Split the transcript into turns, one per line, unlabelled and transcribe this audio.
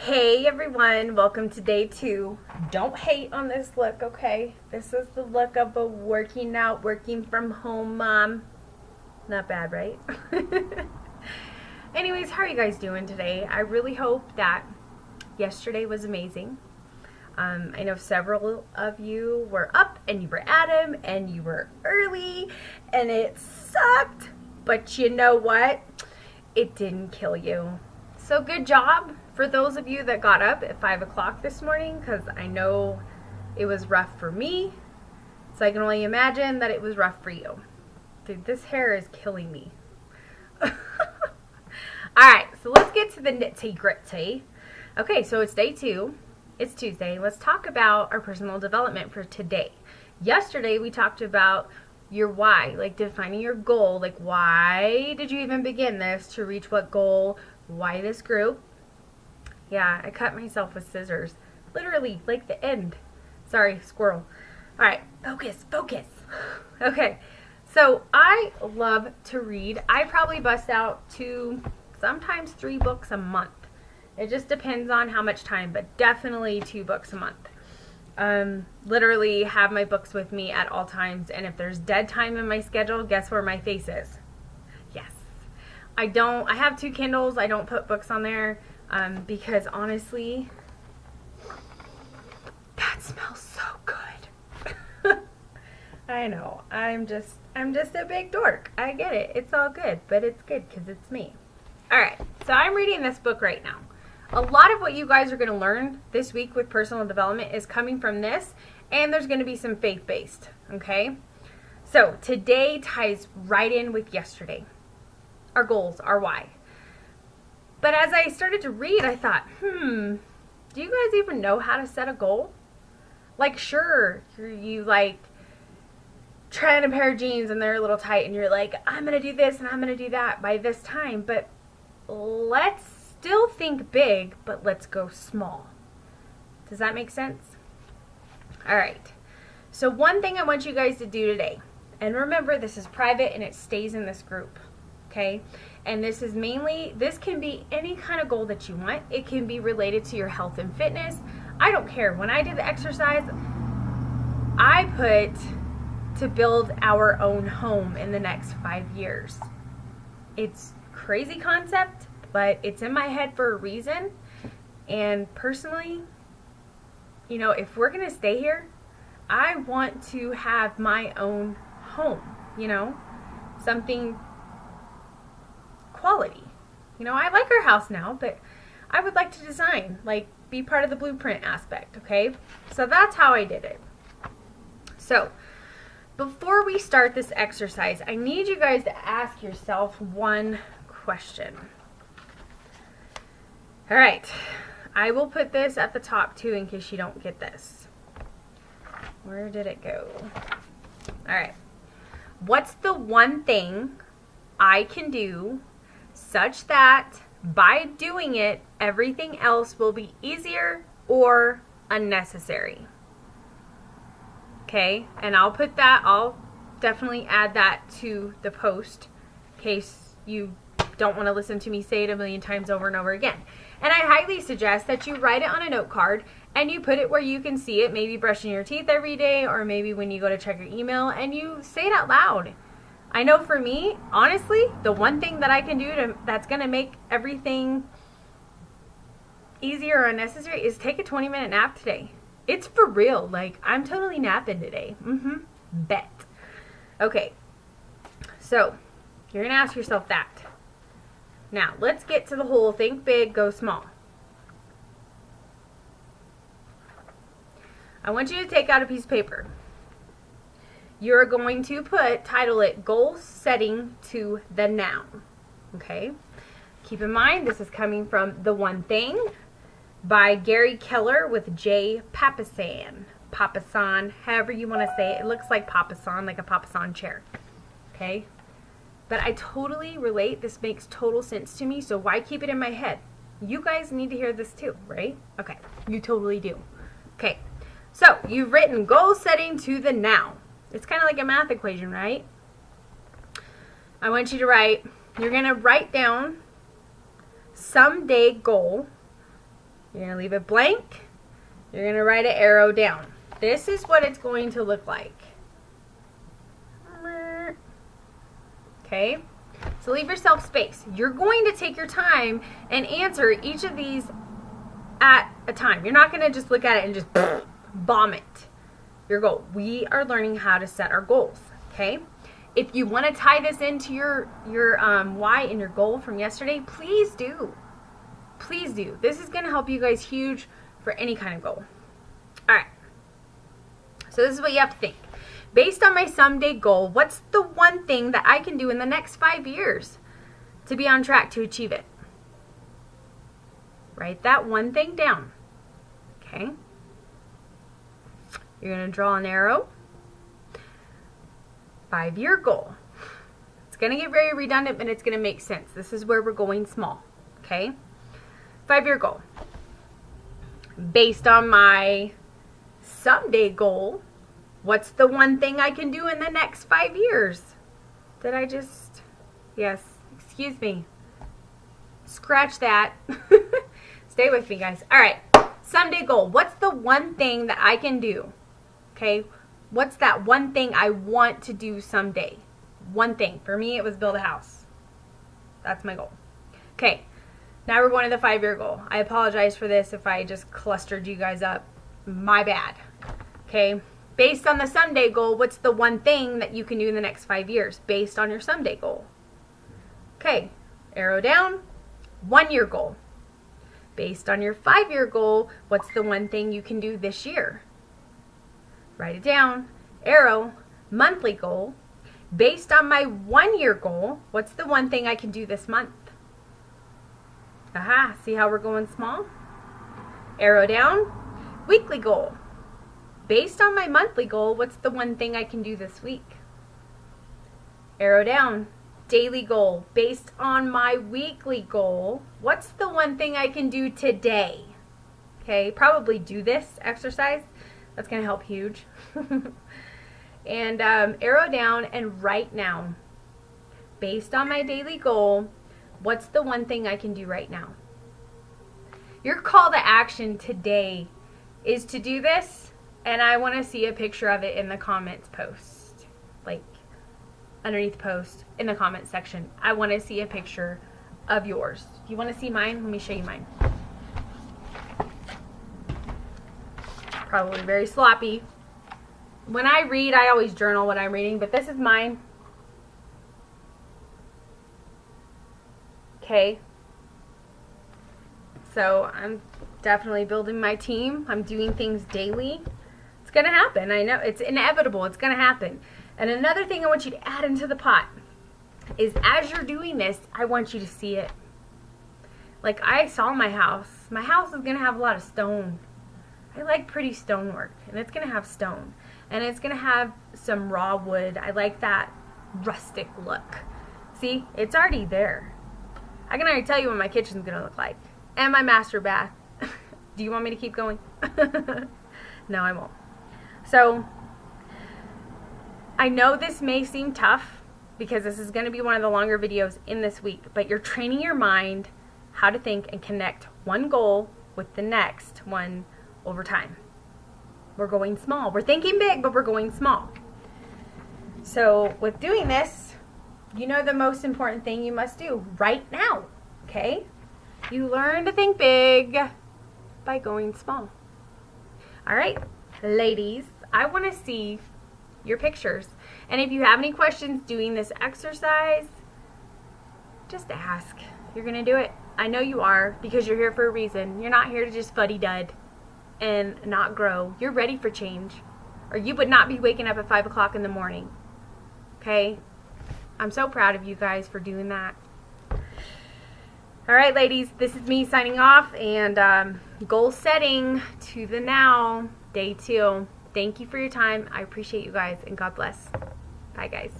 Hey everyone, welcome to day 2. Don't hate on this look, okay? This is the look of a working from home mom. Not bad, right? Anyways, how are you guys doing today? I really hope that yesterday was amazing. I know several of you were up and you were at 'em and you were early and it sucked. But you know what? It didn't kill you. So good job for those of you that got up at 5 o'clock this morning, because I know it was rough for me. So I can only imagine that it was rough for you. Dude, this hair is killing me. Alright, so let's get to the nitty gritty. Okay, so it's day 2. It's Tuesday. Let's talk about our personal development for today. Yesterday we talked about your why, like defining your goal. Like, why did you even begin this? To reach what goal? Why this group? Yeah, I cut myself with scissors. Literally, like the end. Sorry, squirrel. Alright, focus. Okay, so I love to read. I probably bust out 2, sometimes 3 books a month. It just depends on how much time, but definitely 2 books a month. Literally have my books with me at all times, and if there's dead time in my schedule, guess where my face is? Yes. I have 2 Kindles. I don't put books on there because honestly, that smells so good. I know. I'm just a big dork. I get it. It's all good, but it's good because it's me. All right. So I'm reading this book right now. A lot of what you guys are going to learn this week with personal development is coming from this, and there's going to be some faith-based, okay? So today ties right in with yesterday. Our goals, our why. But as I started to read, I thought, do you guys even know how to set a goal? Like, sure, you like try on a pair of jeans and they're a little tight and you're like, I'm going to do this and I'm going to do that by this time, but let's still think big, but let's go small. Does that make sense? All right. So one thing I want you guys to do today, and remember this is private and it stays in this group, okay? And this can be any kind of goal that you want. It can be related to your health and fitness. I don't care. When I did the exercise, I put to build our own home in the next 5 years. It's crazy concept, but it's in my head for a reason. And personally, you know, if we're going to stay here, I want to have my own home, you know, something quality. You know, I like our house now, but I would like to design, like be part of the blueprint aspect, okay? So that's how I did it. So before we start this exercise, I need you guys to ask yourself one question. All right, I will put this at the top too in case you don't get this. Where did it go? All right, what's the one thing I can do such that by doing it, everything else will be easier or unnecessary? Okay, and I'll definitely add that to the post in case you don't want to listen to me say it a million times over and over again. And I highly suggest that you write it on a note card and you put it where you can see it, maybe brushing your teeth every day or maybe when you go to check your email, and you say it out loud. I know for me, honestly, the one thing that I can do that's going to make everything easier or unnecessary is take a 20-minute nap today. It's for real. Like, I'm totally napping today. Bet. Okay. So, you're going to ask yourself that. Now, let's get to the whole think big, go small. I want you to take out a piece of paper. You're going to title it Goal Setting to the Noun. Okay? Keep in mind, this is coming from The One Thing by Gary Keller with Jay Papasan. Papasan, however you want to say it. It looks like Papasan, like a Papasan chair. Okay? But I totally relate. This makes total sense to me, so why keep it in my head? You guys need to hear this too, right? Okay, you totally do. Okay, so you've written goal setting to the noun. It's kind of like a math equation, right? I want you to you're going to write down someday goal You're going to leave it blank. You're going to write an arrow down. This is what it's going to look like. Okay? So leave yourself space. You're going to take your time and answer each of these at a time. You're not going to just look at it and just bomb it. Your goal. We are learning how to set our goals. Okay? If you want to tie this into your why and your goal from yesterday, please do. Please do. This is going to help you guys huge for any kind of goal. All right. So this is what you have to think. Based on my someday goal, what's the one thing that I can do in the next 5 years to be on track to achieve it? Write that one thing down. Okay? You're going to draw an arrow. 5-year goal. It's going to get very redundant, but it's going to make sense. This is where we're going small. Okay? 5-year goal. Based on my someday goal, what's the one thing I can do in the next 5 years? Did I just... Yes. Excuse me. Scratch that. Stay with me, guys. All right. Someday goal. What's the one thing that I can do? Okay? What's that one thing I want to do someday? One thing. For me, it was build a house. That's my goal. Okay. Now we're going to the 5-year goal. I apologize for this if I just clustered you guys up. My bad. Okay? Based on the someday goal, what's the one thing that you can do in the next 5 years based on your someday goal? Okay, arrow down, 1-year goal. Based on your 5-year goal, what's the one thing you can do this year? Write it down, arrow, monthly goal. Based on my 1-year goal, what's the one thing I can do this month? Aha, see how we're going small? Arrow down, weekly goal. Based on my monthly goal, what's the one thing I can do this week? Arrow down. Daily goal. Based on my weekly goal, what's the one thing I can do today? Okay, probably do this exercise. That's going to help huge. And arrow down and write now. Based on my daily goal, what's the one thing I can do right now? Your call to action today is to do this. And I want to see a picture of it in the comments post. Like, underneath the post, in the comments section. I want to see a picture of yours. Do you want to see mine? Let me show you mine. Probably very sloppy. When I read, I always journal what I'm reading, but this is mine. Okay. So, I'm definitely building my team. I'm doing things daily. It's going to happen. I know. It's inevitable. It's going to happen. And another thing I want you to add into the pot is as you're doing this, I want you to see it. Like I saw my house. My house is going to have a lot of stone. I like pretty stonework. And it's going to have stone. And it's going to have some raw wood. I like that rustic look. See? It's already there. I can already tell you what my kitchen's going to look like. And my master bath. Do you want me to keep going? No, I won't. So, I know this may seem tough because this is going to be one of the longer videos in this week, but you're training your mind how to think and connect one goal with the next one over time. We're going small. We're thinking big, but we're going small. So, with doing this, you know the most important thing you must do right now, okay? You learn to think big by going small. All right, ladies, I want to see your pictures. And if you have any questions doing this exercise, just ask. You're going to do it. I know you are because you're here for a reason. You're not here to just fuddy-dud and not grow. You're ready for change. Or you would not be waking up at 5 o'clock in the morning. Okay? I'm so proud of you guys for doing that. All right, ladies, this is me signing off, and goal setting to the now, day 2. Thank you for your time. I appreciate you guys, and God bless. Bye, guys.